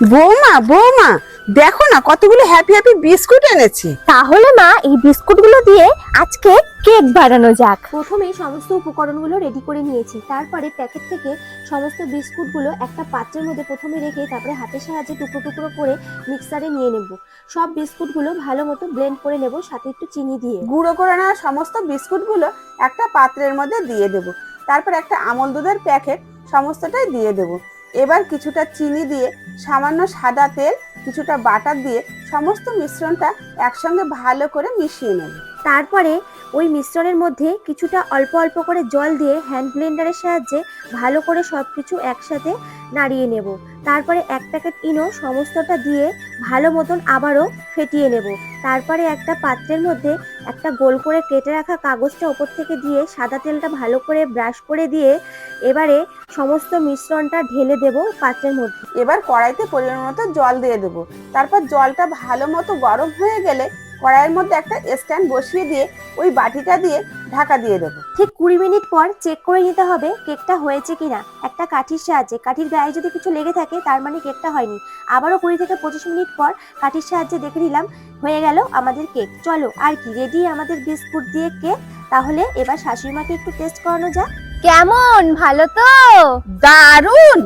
বৌমা বৌমা, দেখো না কতগুলো হ্যাপি হ্যাপি বিস্কুট এনেছি। তাহলে মা এই বিস্কুটগুলো দিয়ে আজকে কেক বানানো যাক। প্রথমে সমস্ত উপকরণগুলো রেডি করে নিয়েছি, তারপরে প্যাকেট থেকে সমস্ত বিস্কুটগুলো একটা পাত্রের মধ্যে প্রথমে রেখে তারপরে হাতের সাহায্যে টুকরো টুকরো করে মিক্সারে নিয়ে নেব। সব বিস্কুটগুলো ভালো মতো ব্লেন্ড করে নেব, সাথে একটু চিনি দিয়ে। গুঁড়ো করে নেওয়া সমস্ত বিস্কুটগুলো একটা পাত্রের মধ্যে দিয়ে দেব। তারপর একটা আমল দুধের প্যাকেট সমস্তটাই দিয়ে দেব। এবার কিছুটা চিনি দিয়ে, সামান্য সাদা তেল, কিছুটা বাটার দিয়ে সমস্ত মিশ্রণটা একসঙ্গে ভালো করে মিশিয়ে নেব। তারপরে ওই মিশ্রণের মধ্যে কিছুটা অল্প অল্প করে জল দিয়ে হ্যান্ড ব্লেন্ডারের সাহায্যে ভালো করে সব কিছু একসাথে নাড়িয়ে নেব। তারপরে এক প্যাকেট ইনো সমস্তটা দিয়ে ভালো মতন আবারও ফেটিয়ে নেব। তারপরে একটা পাত্রের মধ্যে একটা গোল করে কেটে রাখা কাগজটা ওপর থেকে দিয়ে সাদা তেলটা ভালো করে ব্রাশ করে দিয়ে এবারে সমস্ত মিশ্রণটা ঢেলে দেব পাত্রের মধ্যে। এবার কড়াইতে পরিমাণ মতো জল দিয়ে দেবো। তারপর জলটা ভালো মতো গরম হয়ে গেলে কড়াইয়ের মধ্যে একটা স্ট্যান্ড বসিয়ে দিয়ে ওই বাটিটা দিয়ে ঢাকা দিয়ে দেবো। ঠিক 20 মিনিট পর চেক করে নিতে হবে কেকটা হয়েছে কিনা একটা কাঠির সাহায্যে। কাঠির গায়ে যদি কিছু লেগে থাকে তার মানে কেকটা হয়নি। আবারও 20 থেকে 25 মিনিট পর কাঠির সাহায্যে দেখে নিলাম, হয়ে গেল আমাদের কেক। চলো আর কি, রেডি আমাদের বিস্কুট দিয়ে কেক। তাহলে এবার শাশুড়ি মাকে একটু টেস্ট করানো যাক। কেমন, ভালো তো? দারুণ।